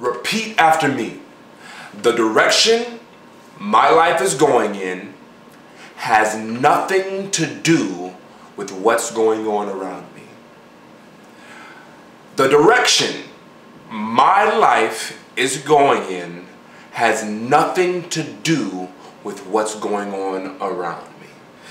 Repeat after me. The direction my life is going in has nothing to do with what's going on around me. The direction my life is going in has nothing to do with what's going on around me.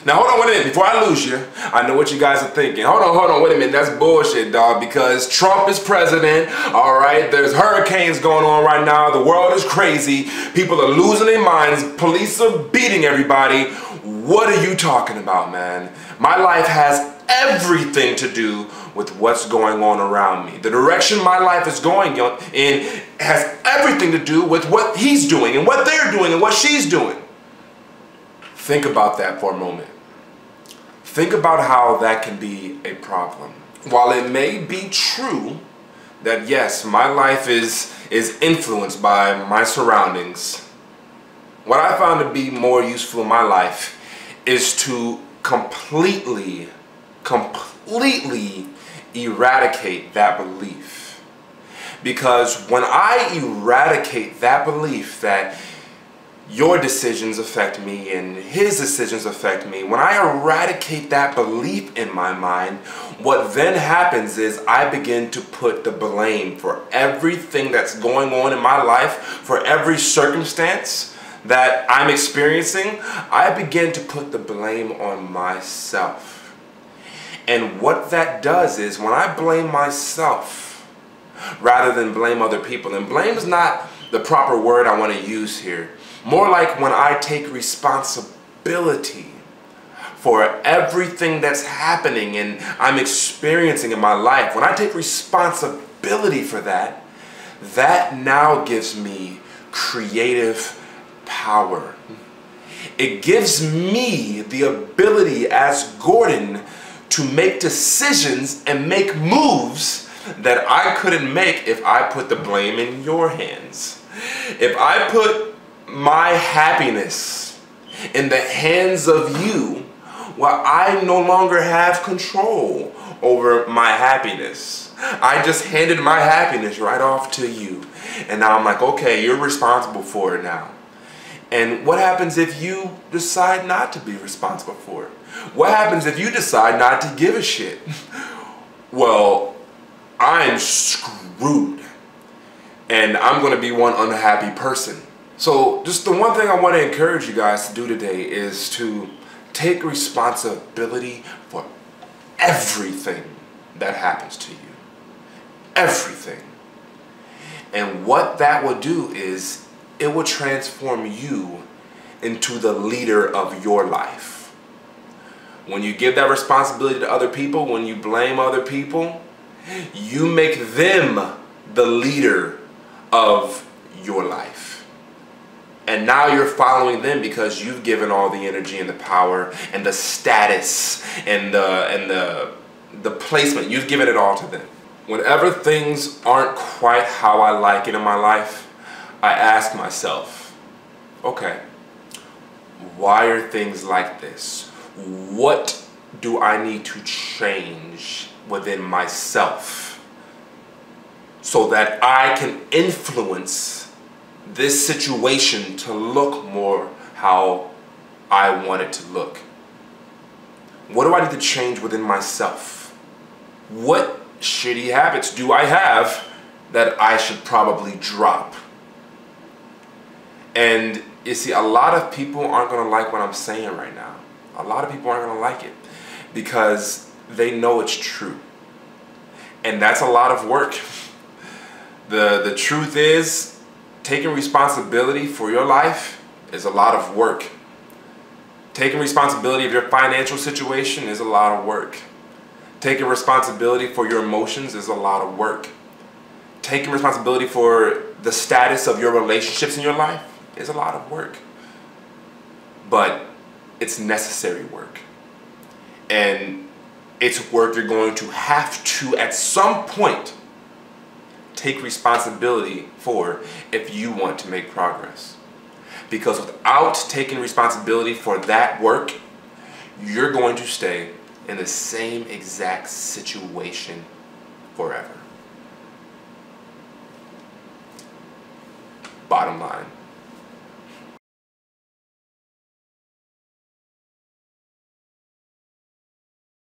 Now hold on, wait a minute, before I lose you, I know what you guys are thinking. Hold on, wait a minute, that's bullshit, dog, because Trump is president, alright, there's hurricanes going on right now, the world is crazy, people are losing their minds, police are beating everybody. What are you talking about, man? My life has everything to do with what's going on around me. The direction my life is going in has everything to do with what he's doing and what they're doing and what she's doing. Think about that for a moment. Think about how that can be a problem. While it may be true that yes, my life is influenced by my surroundings, what I found to be more useful in my life is to completely eradicate that belief. Because when I eradicate that belief that your decisions affect me and his decisions affect me, when I eradicate that belief in my mind, what then happens is I begin to put the blame for everything that's going on in my life, for every circumstance that I'm experiencing. I begin to put the blame on myself. And what that does is when I blame myself rather than blame other people, and blame is not the proper word I want to use here, more like when I take responsibility for everything that's happening and I'm experiencing in my life. When I take responsibility for that, that now gives me creative power. It gives me the ability as Gordon to make decisions and make moves that I couldn't make if I put the blame in your hands. If I put my happiness in the hands of you, well, I no longer have control over my happiness. I just handed my happiness right off to you. And now I'm like, okay, you're responsible for it now. And what happens if you decide not to be responsible for it? What happens if you decide not to give a shit? Well, I'm screwed. And I'm going to be one unhappy person. So just the one thing I want to encourage you guys to do today is to take responsibility for everything that happens to you. Everything. And what that will do is it will transform you into the leader of your life. When you give that responsibility to other people, when you blame other people, you make them the leader of your life. And now you're following them because you've given all the energy and the power and the status and the placement. You've given it all to them. Whenever things aren't quite how I like it in my life, I ask myself, okay, why are things like this? What do I need to change within myself so that I can influence this situation to look more how I want it to look? What do I need to change within myself? What shitty habits do I have that I should probably drop? And you see, a lot of people aren't going to like what I'm saying right now. A lot of people aren't going to like it because they know it's true. And that's a lot of work. The truth is, taking responsibility for your life is a lot of work. Taking responsibility of your financial situation is a lot of work. Taking responsibility for your emotions is a lot of work. Taking responsibility for the status of your relationships in your life is a lot of work. But it's necessary work. And it's work you're going to have to, at some point, take responsibility for if you want to make progress. Because without taking responsibility for that work, you're going to stay in the same exact situation forever. bottom line.